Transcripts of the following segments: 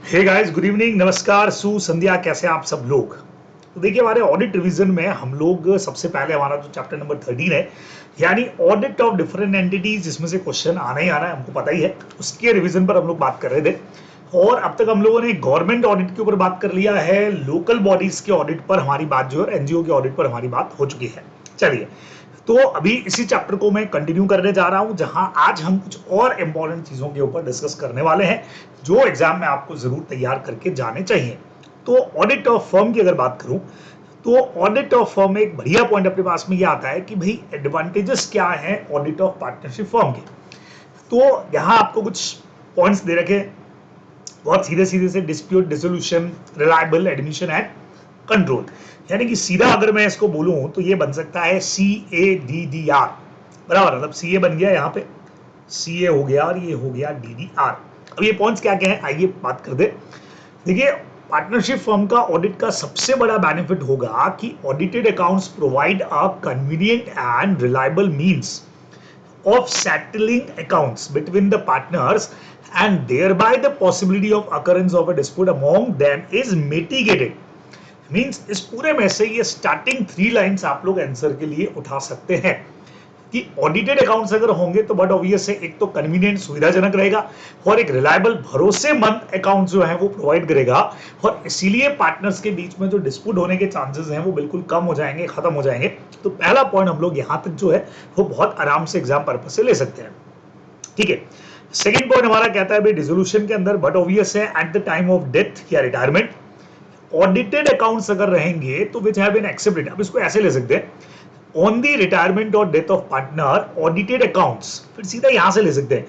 Hey guys, good evening, नमस्कार, संध्या। कैसे हैं आप सब लोग? तो देखिए, हमारे ऑडिट रिवीजन में हम लोग सबसे पहले हमारा जो चैप्टर नंबर 13 है, यानी ऑडिट ऑफ डिफरेंट एंटिटीज, जिसमें से क्वेश्चन आना ही आना है, हमको पता ही है, उसके रिवीजन पर हम लोग बात कर रहे थे। और अब तक हम लोगों ने गवर्नमेंट ऑडिट के ऊपर बात कर लिया है, लोकल बॉडीज के ऑडिट पर हमारी बात जो है, एनजीओ के ऑडिट पर हमारी बात हो चुकी है। चलिए, तो अभी इसी चैप्टर को मैं कंटिन्यू करने जा रहा हूं, जहां आज हम कुछ और इंपॉर्टेंट चीजों के ऊपर डिस्कस करने वाले हैं, जो एग्जाम में आपको जरूर तैयार करके जाने चाहिए। तो ऑडिट ऑफ फर्म की अगर बात करूं, तो ऑडिट ऑफ फर्म में एक बढ़िया पॉइंट अपने पास में ये आता है कि भाई एडवांटेजेस क्या है ऑडिट ऑफ पार्टनरशिप फर्म के। तो यहां आपको कुछ पॉइंट्स दे रखे, बहुत सीधे सीधे से: dispute dissolution, reliable, admission and control. यानी कि सीधा अगर मैं इसको बोलूं तो ये बन सकता है CADDR, बराबर। मतलब CA बन गया, यहाँ पे CA हो गया और ये हो गया DDR। अब ये पॉइंट्स क्या क्या है, आइए बात कर दे। देखिए, पार्टनरशिप फर्म का ऑडिट का सबसे बड़ा बेनिफिट होगा कि audited accounts provide a convenient and reliable means of settling accounts between the partners, and thereby the possibility of occurrence of a dispute among them is mitigated. Means इस पूरे में से ये स्टार्टिंग 3 लाइन्स आप लोग answer के लिए उठा सकते हैं कि ऑडिटेड अकाउंट्स अगर होंगे तो बट ऑब्वियस है, एक तो कन्वीनियंट, सुविधाजनक रहेगा, और एक रिलायबल, भरोसेमंद अकाउंट जो है वो प्रोवाइड करेगा, और इसीलिए पार्टनर्स के बीच में जो डिस्प्यूट होने के चांसेस हैं वो बिल्कुल कम हो जाएंगे, खत्म हो जाएंगे। तो पहला पॉइंट हम लोग यहां तक जो है वो बहुत आराम से एग्जाम पर्पस से ले सकते हैं, ठीक है। सेकेंड पॉइंट हमारा कहता है भाई डिसोल्यूशन के अंदर बट ऑब्वियस है at the time of death या रिटायरमेंट ऑडिटेड अकाउंट्स अगर रहेंगे तो विच हैव बीन एक्सेप्टेड। अब इसको ऐसे ले सकते हैं, ऑन दी रिटायरमेंट और death of partner audited accounts, फिर सीधा यहां से ले सकते हैं,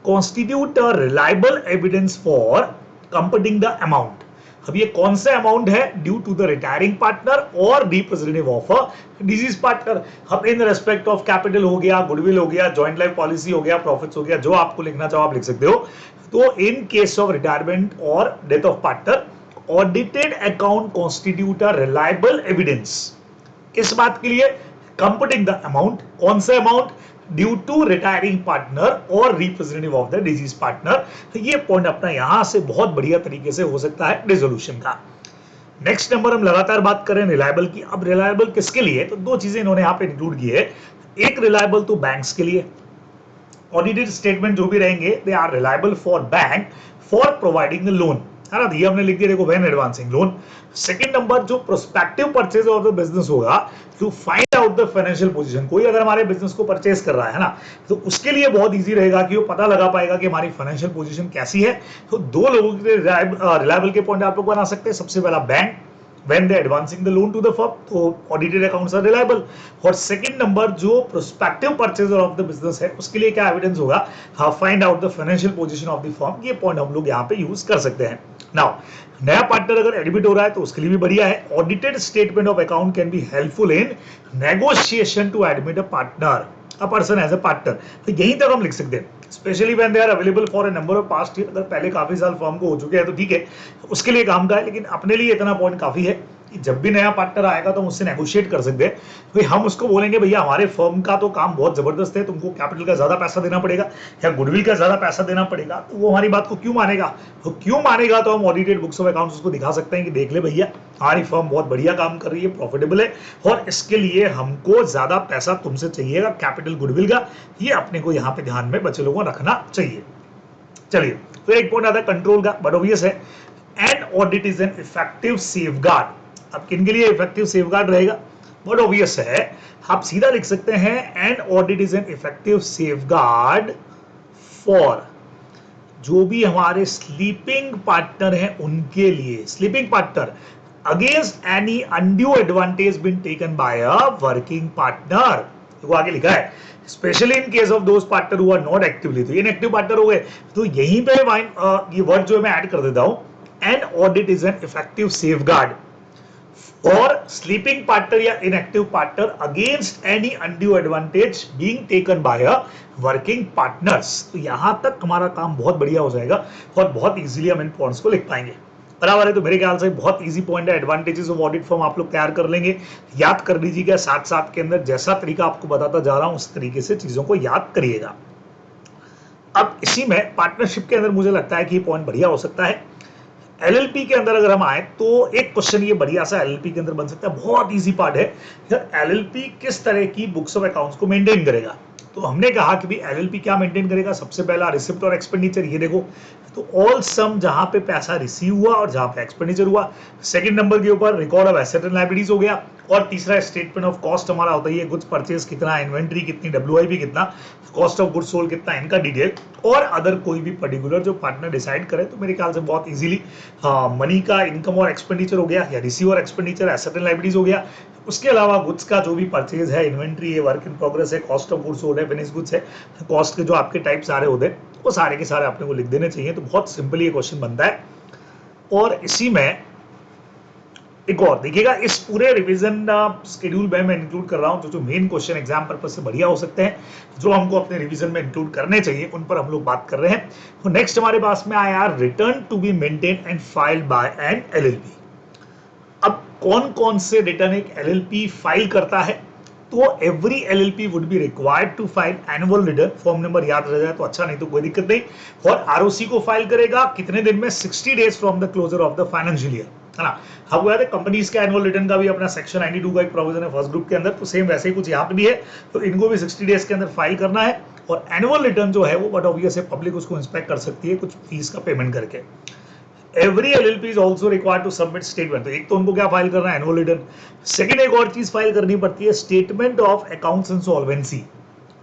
constitute a reliable evidence for computing the amount. अब ये कौन सा अमाउंट है? Due to the retiring partner और representative of a deceased partner. अब इन रेस्पेक्ट ऑफ कैपिटल हो गया, गुडविल हो गया, जॉइंट लाइफ पॉलिसी हो गया, प्रॉफिट्स हो गया, जो आपको लिखना चाहो आप लिख सकते हो। तो इन केस ऑफ रिटायरमेंट और death of partner, audited account constitute a reliable evidence. किस बात के लिए? Computing the amount. कौन सा अमाउंट? ड्यू टू रिटायरिंग पार्टनर और representative of the deceased partner. तो ये पॉइंट अपना यहां से बहुत बढ़िया तरीके से हो सकता है डिसोल्यूशन का। नेक्स्ट नंबर हम लगातार बात करें रिलायबल की। अब रिलायबल किसके लिए? तो दो चीजें इन्होंने यहां पे इंक्लूड की है। एक रिलायबल तो बैंक्स के लिए, ऑडिटेड स्टेटमेंट जो भी रहेंगे they are reliable for bank for providing the loan, है ना। ये हमने लिख दिया, देखो, when advancing loan. Second number, जो prospective purchase of the business होगा to find out the financial position. कोई अगर हमारे बिजनेस को परचेज कर रहा है ना, तो उसके लिए बहुत इजी रहेगा कि वो पता लगा पाएगा कि हमारी फाइनेंशियल पोजीशन कैसी है। तो दो लोगों के रिलायबल के पॉइंट आप लोग बना सकते हैं। सबसे पहला bank, when they advancing the loan to the firm, तो audited accounts are reliable। और सेकंड नंबर, जो prospective purchaser of the business है, उसके लिए क्या एविडेंस होगा? Find out the financial position of the firm. ये पॉइंट हम लोग यहाँ पे यूज कर सकते हैं। नाउ, नया पार्टनर अगर एडमिट हो रहा है तो उसके लिए भी बढ़िया है। Audited statement of account can be helpful in negotiation to admit a partner, a person as a partner. तो यहीं तक हम लिख सकते हैं, specially when they are available for a number of past year. अगर पहले काफी साल फर्म को हो चुके हैं तो ठीक है, उसके लिए काम का है, लेकिन अपने लिए इतना पॉइंट काफी है कि जब भी नया पार्टनर आएगा तो हम उससे नेगोशिएट कर सकते हैं। तो हम उसको बोलेंगे, भैया हमारे फर्म का तो काम बहुत जबरदस्त है, तुमको कैपिटल का ज्यादा पैसा देना पड़ेगा या गुडविल का ज्यादा पैसा देना पड़ेगा। तो वो हमारी बात को क्यों मानेगा? तो क्यों मानेगा? तो हम ऑडिटेड बुक्स ऑफ अकाउंट्स उसको दिखा सकते हैं कि देख ले भैया, हमारी फर्म बहुत बढ़िया काम कर रही है, प्रॉफिटेबल है, और इसके लिए हमको ज्यादा पैसा तुमसे चाहिएगा कैपिटल गुडविल का। ये अपने को यहाँ पे ध्यान में बच्चे लोगों को रखना चाहिए। चलिए, फिर एक पॉइंट आता है कंट्रोल का, बट ऑब्वियस है, an audit is an effective safeguard. अब किन के लिए इफेक्टिव सेफगार्ड रहेगा? बट ऑब्वियस है, आप सीधा लिख सकते हैं, an audit is an effective safeguard for जो भी हमारे स्लीपिंग पार्टनर हैं उनके लिए। Sleeping partner against any undue advantage been taken by a working partner. देखो आगे लिखा है, specially in case of those partner who are not actively. तो इनएक्टिव पार्टनर हो गए, तो यहीं पे ये वर्ड जो मैं ऐड कर देता हूं, N audit is an effective safeguard और स्लीपिंग पार्टनर या inactive partner against any undue advantage being taken by a working partners. तो यहां तक हमारा काम बहुत बढ़िया हो जाएगा और बहुत इजीली हम इन पॉइंट्स को लिख पाएंगे। बराबर है। तो मेरे ख्याल से बहुत इजी पॉइंट है, एडवांटेजेस ऑफ ऑडिट फॉर्म आप लोग तैयार कर लेंगे, याद कर लीजिएगा। साथ साथ के अंदर जैसा तरीका आपको बताता जा रहा हूं उस तरीके से चीजों को याद करिएगा। अब इसी में पार्टनरशिप के अंदर मुझे लगता है कि ये पॉइंट बढ़िया हो सकता है। एलएलपी के अंदर अगर हम आए तो एक क्वेश्चन ये बढ़िया सा एलएलपी के अंदर बन सकता है, बहुत इजी पार्ट है। एलएलपी किस तरह की बुक्स ऑफ अकाउंट्स को मेंटेन करेगा? तो हमने कहा कि भाई एलएलपी क्या मेंटेन करेगा, सबसे पहला रिसिप्ट और एक्सपेंडिचर, ये देखो तो ऑल सम जहां पे पैसा रिसीव हुआ और जहां पे एक्सपेंडिचर हुआ। सेकंड नंबर के ऊपर record of asset and liabilities हो गया, और तीसरा स्टेटमेंट ऑफ कॉस्ट हमारा होता है, गुड्स परचेज कितना, इन्वेंट्री कितनी, डब्ल्यूआईपी कितना, कॉस्ट ऑफ गुड्स सोल्ड कितना, इनका डिटेल, और अदर कोई भी पर्टिकुलर जो पार्टनर डिसाइड करे। तो मेरे ख्याल से बहुत इजीली मनी का इनकम और एक्सपेंडिचर हो गया, या रिसीव और एक्सपेंडिचर, एसेट एंड लायबिलिटीज हो गया। उसके अलावा गुड्स का जो भी परचेज है, इन्वेंट्री है, वर्क इन प्रोग्रेस है, कॉस्ट ऑफ गुड्स सोल्ड है, फिनिश गुड्स है, कॉस्ट के जो आपके टाइप सारे होते हैं वो सारे के सारे आपने को लिख देने चाहिए। तो बहुत सिंपल ये क्वेश्चन बनता है। और इसी में एक और देखिएगा, इस पूरे रिवीजन शेड्यूल में मैं इंक्लूड कर रहा हूं जो मेन क्वेश्चन एग्जाम पर्पस से बढ़िया हो सकते हैं, जो हमको अपने रिवीजन में इंक्लूड करने चाहिए, उन पर हम लोग बात कर रहे हैं। तो नेक्स्ट हमारे पास में आया return to be maintain and filed by an LLP. अब कौन कौन से रिटर्न एक एलएलपी फाइल करता है? तो every LLP would be required to file annual return, form number याद रह जाए तो अच्छा, नहीं तो कोई दिक्कत नहीं। और आरओसी को फाइल करेगा कितने दिन में? 60 days from the closure of the financial year, है ना। हमको याद है कंपनीज के एनुअल रिटर्न का भी अपना सेक्शन 92 का एक प्रोविजन है फर्स्ट ग्रुप के अंदर, तो सेम वैसे ही कुछ यहाँ पे भी है। तो इनको भी 60 डेज के अंदर फाइल करना है। और एनुअल रिटर्न जो है वो बट ऑब्वियस है पब्लिक उसको इंस्पेक्ट कर सकती है कुछ फीस का पेमेंट करके। Every LLP is also required to submit statement. तो एक तो उनको क्या फाइल करना है? Annual return. सेकंड एक और चीज फाइल करनी पड़ती है, statement of accounts and solvency.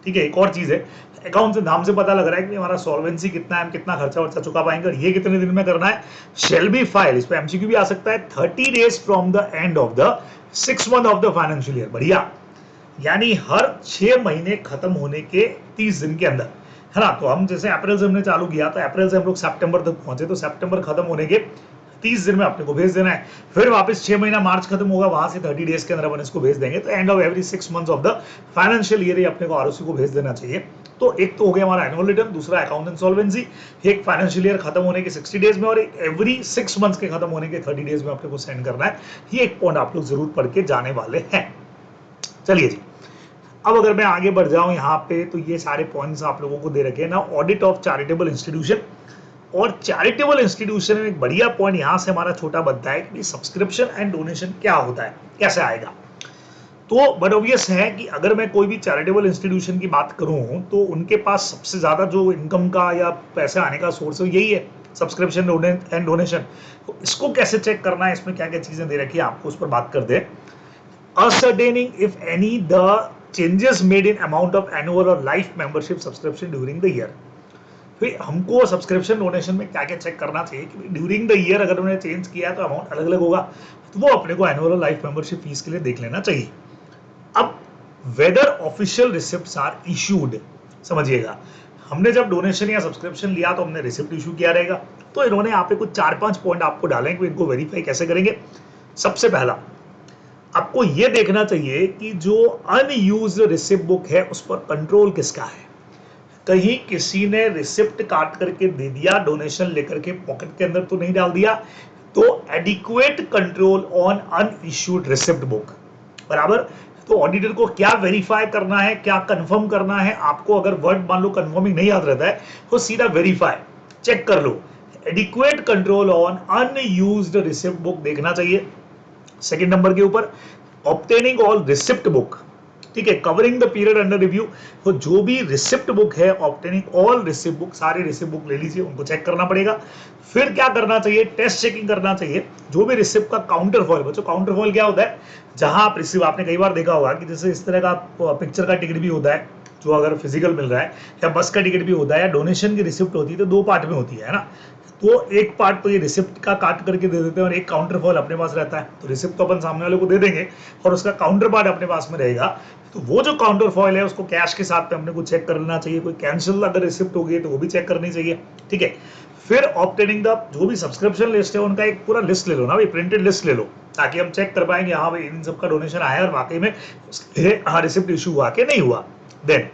ठीक है, एक और चीज है, अकाउंट से नाम से पता लग रहा है कि हमारा सॉल्वेंसी कितना है, हम कितना खर्चा वर्चा चुका पाएंगे, और ये कितने दिन में करना है। शेल बी फाइल, इस पे एमसीक्यू भी आ सकता है, 30 days from the end of the 6 month of the financial year. बढ़िया, यानी हर 6 महीने खत्म होने के 30 दिन के अंदर, है ना। तो हम जैसे अप्रैल से हमने चालू किया, तो अप्रैल से हम लोग सितंबर तक पहुंचे, तो सितंबर खत्म होने के 30 दिन में अपने को भेज देना है। फिर वापस 6 महीना मार्च खत्म होगा, वहां से 30 डेज के अंदर अपन इसको भेज देंगे। तो end of every 6 months of the financial year ही अपने को आरओसी को भेज देना चाहिए। तो एक तो हो गया हमारा एनुअल रिटर्न, दूसरा अकाउंट एंड सॉल्वेंसी, एक फाइनेंशियल ईयर खत्म होने के 60 डेज में, और एक एवरी 6 मंथ्स के खत्म होने के 30 डेज में अपने को सेंड करना है। ये एक पॉइंट आप लोग जरूर पढ़ के जाने वाले हैं। चलिए जी, अब अगर मैं आगे बढ़ जाऊं यहाँ पे, तो ये सारे पॉइंट्स आप लोगों को दे रखे हैं ना। ऑडिट ऑफ चैरिटेबल इंस्टीट्यूशन, और चैरिटेबल इंस्टीट्यूशन में एक बढ़िया पॉइंट यहाँ से हमारा छोटा बनता है कि सब्सक्रिप्शन एंड डोनेशन क्या होता है, कैसे आएगा। तो बट ऑब्वियस है कि अगर मैं कोई भी चैरिटेबल इंस्टीट्यूशन की बात करूं, तो उनके पास सबसे ज्यादा जो इनकम का या पैसे आने का सोर्स है यही है, सब्सक्रिप्शन एंड डोनेशन। तो इसको कैसे चेक करना है, इसमें क्या क्या चीजें दे रखी है, आपको उस पर बात कर दे। Ascertaining if any the changes made in amount of annual और life membership subscription during the year. फिर हमको सब्सक्रिप्शन डोनेशन में क्या क्या चेक करना चाहिए कि ड्यूरिंग द ईयर अगर उन्होंने चेंज किया तो अमाउंट अलग अलग होगा, तो वो अपने को एनुअल और लाइफ मेंबरशिप फीस के लिए देख लेना चाहिए। अब whether official receipts are issued, समझिएगा, हमने जब डोनेशन या सब्सक्रिप्शन लिया तो हमने रिसिप्ट इशू किया रहेगा। तो इन्होंने यहाँ पे कुछ 4-5 पॉइंट आपको डाले कि इनको वेरीफाई कैसे करेंगे। सबसे पहला आपको ये देखना चाहिए कि जो अनयूज्ड रिसिप्ट बुक है उस पर कंट्रोल किसका है। कहीं किसी ने रिसिप्ट काट करके दे दिया, डोनेशन लेकर के पॉकेट के अंदर तो नहीं डाल दिया। तो adequate control on unissued receipt book, बराबर। तो ऑडिटर को क्या वेरीफाई करना है, क्या कंफर्म करना है, आपको अगर वर्ड मान लो कंफर्मिंग नहीं याद रहता है तो सीधा वेरीफाई चेक कर लो। Adequate control on unused receipt book देखना चाहिए। सेकंड नंबर के ऊपर ऑब्टेनिंग ऑल रिसिप्ट बुक, ठीक है, covering the period under review. तो जो भी रिसिप्ट बुक है, ऑब्टेनिंग ऑल रिसिप्ट बुक, सारे रिसिप्ट बुक ले लीजिए, उनको चेक करना पड़ेगा। फिर क्या करना चाहिए, टेस्ट चेकिंग करना चाहिए। जो भी रिसिप्ट का काउंटर फॉइल, बच्चों काउंटर फॉइल क्या होता है, जहां आप रिसिप्ट, आपने कई बार देखा होगा कि जैसे इस तरह का पिक्चर का टिकट भी होता है जो अगर फिजिकल मिल रहा है, या बस का टिकट भी होता है, या डोनेशन की रिसिप्ट होती है, तो 2 पार्ट में होती है ना। तो एक पार्ट तो ये रिसिप्ट का काट करके दे देते हैं और एक काउंटर फॉइल अपने पास रहता है। तो रिसिप्ट तो अपन सामने वाले को दे देंगे और उसका काउंटर पार्ट अपने पास में रहेगा। तो वो जो काउंटर फॉइल है उसको कैश के साथ में अपने को चेक कर लेना चाहिए। कोई कैंसिल अगर रिसिप्ट हो गई तो वो भी चेक करनी चाहिए, ठीक है। फिर ऑब्टेनिंग द, जो भी सब्सक्रिप्शन लिस्ट है उनका एक पूरा लिस्ट ले लो ना भाई, प्रिंटेड लिस्ट ले लो, ताकि हम चेक कर पाएंगे हाँ भाई इन सबका डोनेशन आया और वाकई में रिसिप्ट इशू हुआ कि नहीं हुआ। Then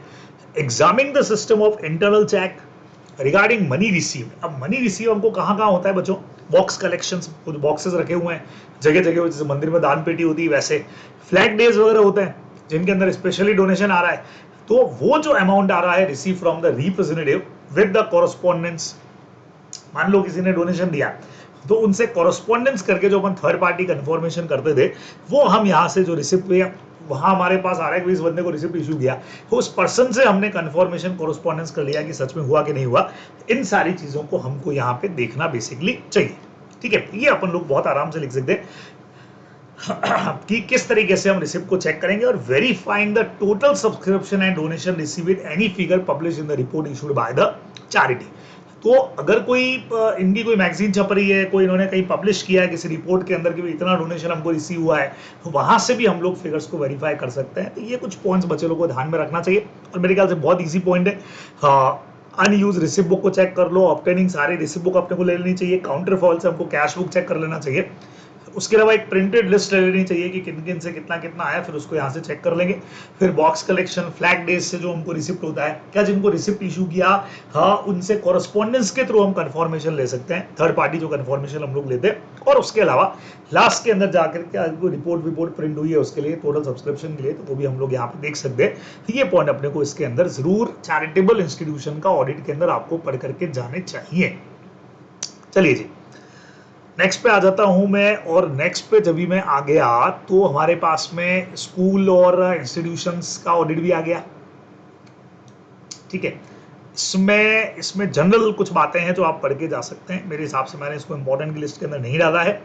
examine the system of internal check regarding money received. अब मनी रिसीव हमको कहाँ कहाँ होता है बच्चों, बॉक्स कलेक्शंस, कुछ बॉक्सेस रखे हुए हैं जगह जगह, जैसे मंदिर में दान पेटी होती है वैसे फ्लैग डेज वगैरह होते हैं जिनके अंदर स्पेशली डोनेशन आ रहा है। तो वो जो अमाउंट आ रहा है receive from the representative with the correspondence, मान लो किसी ने डोनेशन दिया, तो उनसे कॉरेस्पॉन्डेंस करके जो अपन थर्ड पार्टी कंफर्मेशन करते थे, वो हम यहाँ से जो रिसिप्ट पे वहां हमारे पास आ रहा है कि इस बंदे को रिसिप्ट इशू किया, तो उस पर्सन से हमने कंफर्मेशन कॉरेस्पॉन्डेंस कर लिया कि सच में हुआ कि नहीं हुआ। इन सारी चीजों को हमको यहाँ पे देखना बेसिकली चाहिए। ठीक है, ये अपन लोग बहुत आराम से लिख सकते हैं कि किस तरीके से हम रिसिप्ट को चेक करेंगे। और verifying the total subscription and donation receive with any figure publish in the report issued by the charity. तो अगर कोई इनकी कोई मैगजीन छप रही है, कोई इन्होंने कहीं पब्लिश किया है किसी रिपोर्ट के अंदर कि इतना डोनेशन हमको रिसीव हुआ है, तो वहां से भी हम लोग फिगर्स को वेरीफाई कर सकते हैं। तो ये कुछ पॉइंट्स बच्चे लोगों को ध्यान में रखना चाहिए और मेरे ख्याल से बहुत ईजी पॉइंट है। अनयूज रिसिप्ट बुक को चेक कर लो, ऑब्टेनिंग सारी रिसिप्ट बुक अपने को ले लेनी चाहिए, काउंटर फॉल से हमको कैश बुक चेक कर लेना चाहिए। उसके अलावा एक प्रिंटेड लिस्ट ले लेनी चाहिए कि किन किन से कितना कितना आया, फिर उसको यहाँ से चेक कर लेंगे। फिर बॉक्स कलेक्शन, फ्लैग डेज से जो हमको रिसिप्ट होता है, क्या जिनको रिसिप्ट इशू किया, हाँ उनसे कॉरेस्पॉन्डेंस के थ्रू हम कंफर्मेशन ले सकते हैं, थर्ड पार्टी जो कंफर्मेशन हम लोग लेते हैं। और उसके अलावा लास्ट के अंदर जाकर के रिपोर्ट प्रिंट हुई है उसके लिए, टोटल सब्सक्रिप्शन के लिए, तो वो भी हम लोग यहाँ पे देख सकते हैं। तो ये पॉइंट अपने को इसके अंदर जरूर चैरिटेबल इंस्टीट्यूशन का ऑडिट के अंदर आपको पढ़ करके जाने चाहिए। चलिए जी, नेक्स्ट पे आ जाता हूं मैं। और नेक्स्ट पे जब भी मैं आ गया तो हमारे पास में स्कूल और इंस्टीट्यूशंस का ऑडिट भी आ गया। ठीक है, इसमें जनरल कुछ बातें हैं जो आप पढ़ के जा सकते हैं। मेरे हिसाब से मैंने इसको इंपॉर्टेंट की लिस्ट के अंदर नहीं डाला है।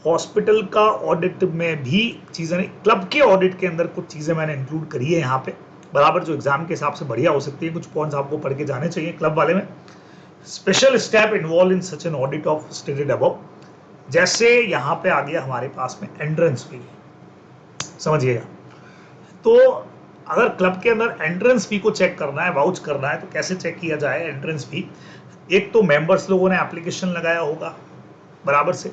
हॉस्पिटल का ऑडिट में भी चीजें, क्लब के ऑडिट के अंदर कुछ चीजें मैंने इंक्लूड करी है यहाँ पे, बराबर जो एग्जाम के हिसाब से बढ़िया हो सकती है। कुछ पॉइंट्स आपको पढ़ के जाने चाहिए क्लब वाले में। Special step involve in such an audit of stated above. जैसे यहाँ पे आ गया हमारे पास में एंट्रेंस फी, समझिएगा। तो अगर क्लब के अंदर एंट्रेंस फी को चेक करना है, वाउच करना है, तो कैसे चेक किया जाए एंट्रेंस फी। एक तो मेंबर्स लोगों ने एप्लीकेशन लगाया होगा बराबर से,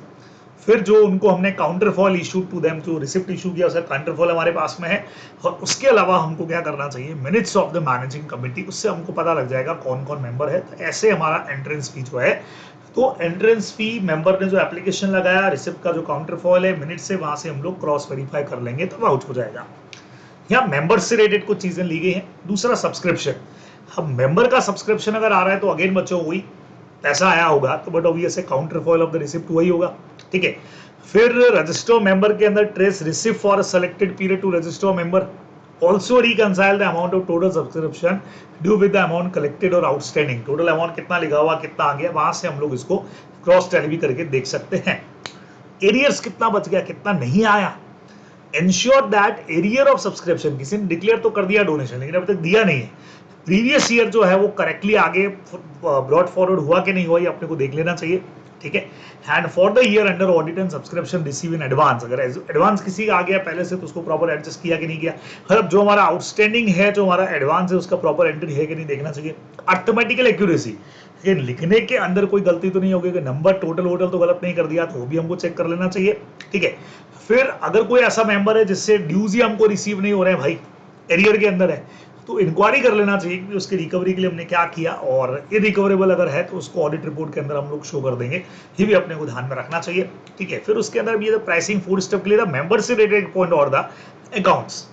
फिर जो उनको हमने counterfoil issue to them, जो रिसिप्ट इशू किया उसका काउंटर फॉल हमारे पास में है। और उसके अलावा हमको क्या करना चाहिए, minutes of the managing committee, उससे हमको पता लग जाएगा कौन कौन मेंबर है। तो ऐसे हमारा एंट्रेंस फी जो है, तो एंट्रेंस फी मेंबर ने जो एप्लीकेशन लगाया, रिसिप्ट का जो काउंटर फॉल है, मिनट से वहां से हम लोग क्रॉस वेरीफाई कर लेंगे तो वाउच हो जाएगा। यहाँ मेंबर से रिलेटेड कुछ चीजें ली गई हैं। दूसरा सब्सक्रिप्शन, अब मेंबर का सब्सक्रिप्शन अगर आ रहा है तो अगेन बच्चों वही पैसा आया होगा, तो बट ऑब्वियस है counterfoil of the receipt वही होगा। ठीक है, फिर रजिस्टर मेंबर के अंदर trace receipt for a selected period to register member, also reconcile the amount of total subscription due with the amount collected और outstanding। total amount कितना लिखा हुआ, कितना आ गया, वहां से हम लोग इसको क्रॉस टैली भी करके देख सकते हैं। एरियर्स कितना बच गया, कितना नहीं आया। Ensure that arrear of subscription, किसी ने डिक्लेयर तो कर दिया डोनेशन लेकिन अभी तक दिया नहीं है, प्रीवियस ईयर जो है वो करेक्टली आगे ब्रॉड फॉरवर्ड हुआ कि नहीं हुआ, ये अपने को देख लेना चाहिए। ठीक है, and for the year under audit and subscription receive in advance, अगर एडवांस किसी का आ गया पहले से तो उसको प्रॉपर एडजस्ट किया कि नहीं किया। मतलब जो हमारा आउटस्टैंडिंग है, जो हमारा एडवांस है, उसका प्रॉपर एंट्री है कि नहीं देखना चाहिए। अर्थमेटिकल एक्यूरेसी, लिखने के अंदर कोई गलती तो नहीं होगी कि नंबर टोटल वोटल तो गलत नहीं कर दिया, तो वो भी हमको चेक कर लेना चाहिए। ठीक है, फिर अगर कोई ऐसा मेंबर है जिससे ड्यूज ही हमको रिसीव नहीं हो रहे हैं भाई, एरियर के अंदर है, तो इंक्वायरी कर लेना चाहिए कि उसके रिकवरी के लिए हमने क्या किया, और इरिकवरेबल अगर है तो उसको ऑडिट रिपोर्ट के अंदर हम लोग शो कर देंगे। ये भी अपने को ध्यान में रखना चाहिए। ठीक है, फिर उसके अंदर भी ये प्राइसिंग फूड स्टेप के लिए मेंबर से रिलेटेड पॉइंट और the accounts,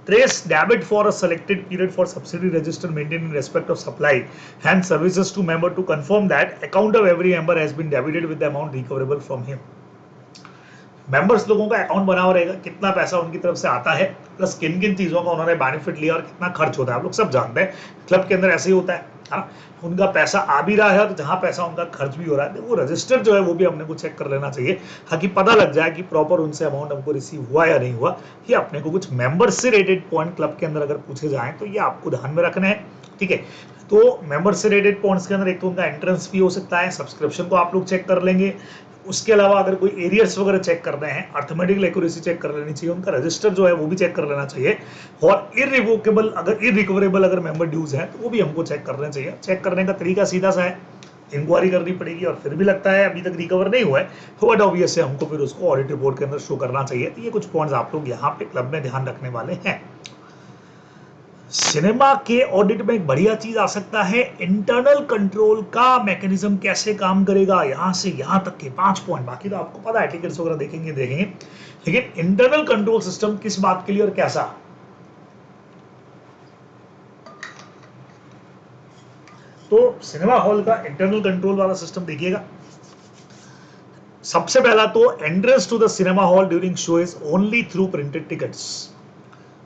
trace debit for a selected period for subsidy register maintained in respect of supply and services to member to confirm that account of every member has been debited with the amount recoverable from him। Members लोगों का account बना हुआ रहेगा, कितना पैसा उनकी तरफ से आता है, प्लस किन किन चीजों का उन्होंने बेनिफिट लिया और कितना खर्च होता है। आप लोग सब जानते हैं क्लब के अंदर ऐसे ही होता है, हाँ, उनका पैसा आ भी रहा है और जहां पैसा उनका खर्च भी हो रहा है, वो रजिस्टर जो है वो भी हमने को चेक कर लेना चाहिए, ताकि पता लग जाए कि प्रॉपर उनसे अमाउंट हमको रिसीव हुआ या नहीं हुआ। ये अपने को कुछ मेंबर्स से रिलेटेड पॉइंट क्लब के अंदर अगर पूछे जाए तो ये आपको ध्यान में रखना है। ठीक है, तो मेंबर से रिलेटेड पॉइंट्स के अंदर एक तो उनका एंट्रेंस फी हो सकता है, सब्सक्रिप्शन को आप लोग चेक कर लेंगे। उसके अलावा अगर कोई एरियर्स वगैरह चेक करने हैं, अर्थमेटिकल एक्यूरेसी चेक कर लेनी चाहिए, उनका रजिस्टर जो है वो भी चेक कर लेना चाहिए। और इरिवोकेबल अगर इरिकवरेबल अगर मेंबर ड्यूज हैं तो वो भी हमको चेक करना चाहिए। चेक करने का तरीका सीधा सा है, इंक्वायरी करनी पड़ेगी और फिर भी लगता है अभी तक रिकवर नहीं हुआ है, तो बट ऑब्वियस है हमको फिर उसको ऑडिट रिपोर्ट के अंदर शो करना चाहिए। तो ये कुछ पॉइंट्स आप लोग यहाँ पे क्लब में ध्यान रखने वाले हैं। सिनेमा के ऑडिट में एक बढ़िया चीज आ सकता है, इंटरनल कंट्रोल का मैकेनिज्म कैसे काम करेगा, यहां से यहां तक के 5 पॉइंट। बाकी तो आपको पता है, टिकट्स वगैरह देखेंगे, लेकिन इंटरनल कंट्रोल सिस्टम किस बात के लिए और कैसा। तो सिनेमा हॉल का इंटरनल कंट्रोल वाला सिस्टम देखिएगा। सबसे पहला तो entrance to the cinema hall during show is only through printed tickets.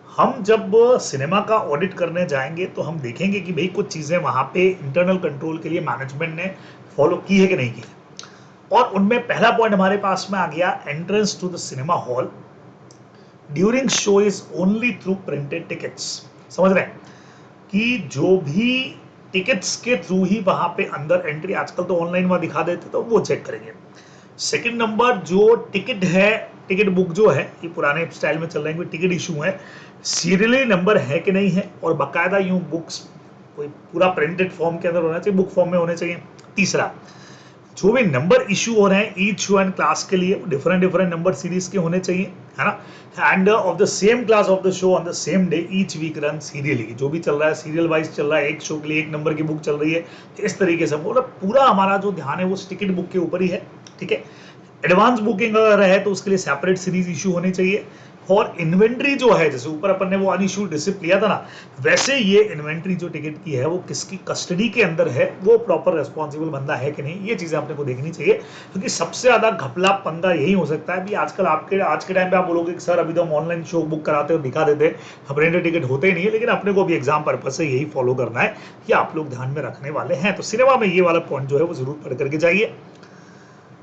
हम जब सिनेमा का ऑडिट करने जाएंगे तो हम देखेंगे कि भाई कुछ चीजें वहां पे इंटरनल कंट्रोल के लिए मैनेजमेंट ने फॉलो की है कि नहीं की है, और उनमें पहला पॉइंट हमारे पास में आ गया, entrance to the cinema hall during show is only through printed tickets. समझ रहे हैं कि जो भी टिकट्स के थ्रू ही वहां पे अंदर एंट्री, आजकल तो ऑनलाइन वहां दिखा देते तो वो चेक करेंगे। सेकंड नंबर, जो टिकट है, टिकट बुक जो है, ये पुराने स्टाइल में चल रहे हैं, कोई टिकट इशू है, सीरियली नंबर है कि नहीं है, और बाकायदा यूं बुक्स कोई पूरा प्रिंटेड फॉर्म के अंदर होना चाहिए, बुक फॉर्म में होने चाहिए। तीसरा, जो भी नंबर इशू हो रहे हैं ईच शो एंड क्लास के लिए डिफरेंट डिफरेंट नंबर सीरीज के होने चाहिए, है ना, and of the same class of the show on the same day each week run serially. जो भी चल रहा है सीरियल वाइज चल रहा है, एक शो के लिए एक नंबर की बुक चल रही है, इस तरीके से पूरा हमारा जो ध्यान है वो टिकट बुक के ऊपर ही है। ठीक है, एडवांस बुकिंग अगर है तो उसके लिए सेपरेट सीरीज इशू होनी चाहिए। और इन्वेंट्री जो है, जैसे ऊपर अपन ने वो अनइश्यूड रिसिप्ट लिया था ना, वैसे ये इन्वेंट्री जो टिकट की है वो किसकी कस्टडी के अंदर है, वो प्रॉपर रिस्पॉन्सिबल बंदा है कि नहीं, ये चीजें अपने को देखनी चाहिए। क्योंकि सबसे ज्यादा घपला पंगा यही हो सकता है भी आजकल आज के टाइम पे आप बोलोगे कि सर अभी तो हम ऑनलाइन शो बुक कराते हो, दिखा देते हैं, प्रिंटेड टिकट होते ही नहीं है, लेकिन अपने को भी एग्जाम पर्पज से यही फॉलो करना है कि आप लोग ध्यान में रखने वाले हैं। तो सिनेमा में ये वाला पॉइंट जो है वो जरूर पढ़ करके जाइए।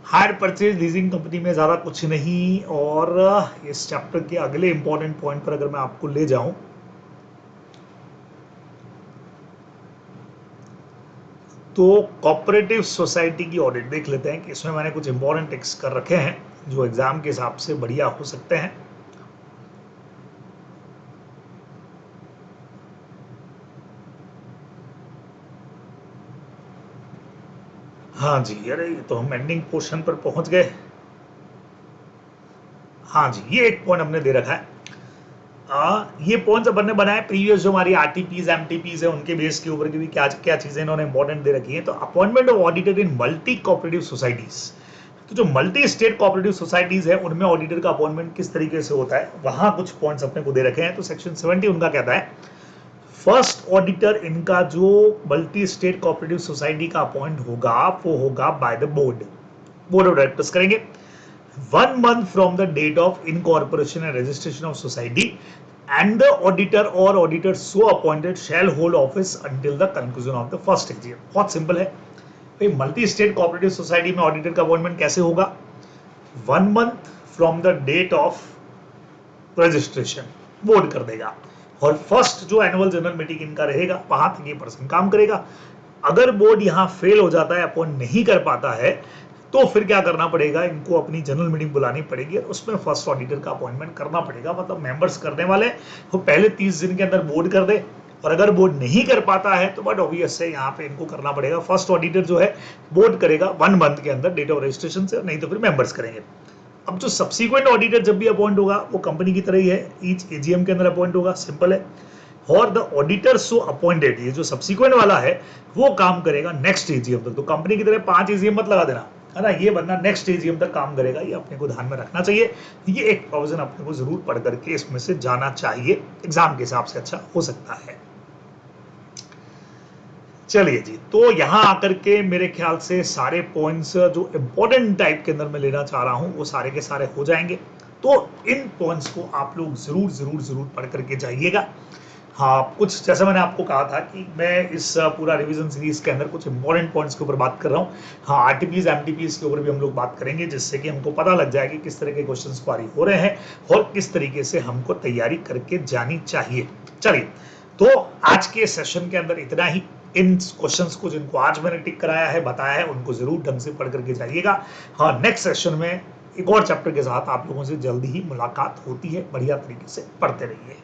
हायर परचेज लीजिंग कंपनी में ज़्यादा कुछ नहीं। और इस चैप्टर के अगले इंपॉर्टेंट पॉइंट पर अगर मैं आपको ले जाऊं तो कोऑपरेटिव सोसाइटी की ऑडिट देख लेते हैं कि इसमें मैंने कुछ इंपॉर्टेंट टेक्स्ट कर रखे हैं जो एग्जाम के हिसाब से बढ़िया हो सकते हैं। हाँ जी, अरे ये तो हम एंडिंग पोर्शन पर पहुंच गए। हाँ जी, ये एक पॉइंट हमने दे रखा है। ये पॉइंट्स अपन ने बनाए प्रीवियस जो हमारी आरटीपीज एमटीपीज है उनके बेस के ऊपर की भी क्या क्या चीजें इन्होंने इंपॉर्टेंट दे रखी है। तो appointment of auditor in multi cooperative societies, तो जो मल्टी स्टेट कोऑपरेटिव सोसाइटीज है उनमें ऑडिटर का अपॉइंटमेंट किस तरीके से होता है, वहां कुछ पॉइंट्स अपने को दे रखे हैं। तो सेक्शन 70 उनका कहता है फर्स्ट ऑडिटर इनका जो मल्टी स्टेट कोऑपरेटिव सोसाइटी का अपॉइंट होगा वो होगा by the board of directors करेंगे 1 month from the date of incorporation and registration of society, and the auditor or auditors so appointed shall hold office until the conclusion of the first AGM। बहुत simple है भाई, multi state cooperative society में auditor का appointment कैसे होगा, 1 month from the date of registration board कर देगा, और फर्स्ट जो एनुअल जनरल मीटिंग इनका रहेगा वहां तक ये पर्सन काम करेगा। अगर बोर्ड यहाँ फेल हो जाता है, अपॉइंट नहीं कर पाता है, तो फिर क्या करना पड़ेगा, इनको अपनी जनरल मीटिंग बुलानी पड़ेगी और उसमें फर्स्ट ऑडिटर का अपॉइंटमेंट करना पड़ेगा। मतलब मेंबर्स करने वाले वो पहले 30 दिन के अंदर बोर्ड कर दे, और अगर बोर्ड नहीं कर पाता है तो बट ऑब्वियस है यहाँ पे इनको करना पड़ेगा। फर्स्ट ऑडिटर जो है बोर्ड करेगा 1 month के अंदर डेट ऑफ रजिस्ट्रेशन से, नहीं तो फिर मेंबर्स करेंगे। अब जो सब्सिक्वेंट ऑडिटर जब भी अपॉइंट होगा वो कंपनी की तरह ही है, ईच एजीएम के अंदर अपॉइंट होगा, सिंपल है। और द ऑडिटर सो अपॉइंटेड, ये जो सब्सिक्वेंट वाला है वो काम करेगा नेक्स्ट एजीएम तक। तो कंपनी की तरह 5 एजीएम मत लगा देना, है ना, ये बंदा नेक्स्ट एजीएम तक काम करेगा, ये अपने को ध्यान में रखना चाहिए। ये एक प्रोविजन अपने को जरूर पढ़ करके इसमें से जाना चाहिए, एग्जाम के हिसाब से अच्छा हो सकता है। चलिए जी, तो यहां आकर के मेरे ख्याल से सारे पॉइंट्स जो इंपॉर्टेंट टाइप के अंदर मैं लेना चाह रहा हूं वो सारे के सारे हो जाएंगे। तो इन पॉइंट्स को आप लोग जरूर जरूर जरूर पढ़ करके जाइएगा। हाँ, कुछ जैसा मैंने आपको कहा था कि मैं इस पूरा रिवीजन सीरीज के अंदर कुछ इंपॉर्टेंट पॉइंट्स के ऊपर बात कर रहा हूँ। हाँ, आरटीपीज एमटीपीज के ऊपर भी हम लोग बात करेंगे, जिससे कि हमको पता लग जाए कि किस तरह के क्वेश्चंस पारी हो रहे हैं और किस तरीके से हमको तैयारी करके जानी चाहिए। चलिए, तो आज के सेशन के अंदर इतना ही। इन क्वेश्चंस को जिनको आज मैंने टिक कराया है, बताया है, उनको जरूर ढंग से पढ़ करके जाइएगा। हाँ, नेक्स्ट सेशन में एक और चैप्टर के साथ आप लोगों से जल्दी ही मुलाकात होती है। बढ़िया तरीके से पढ़ते रहिए।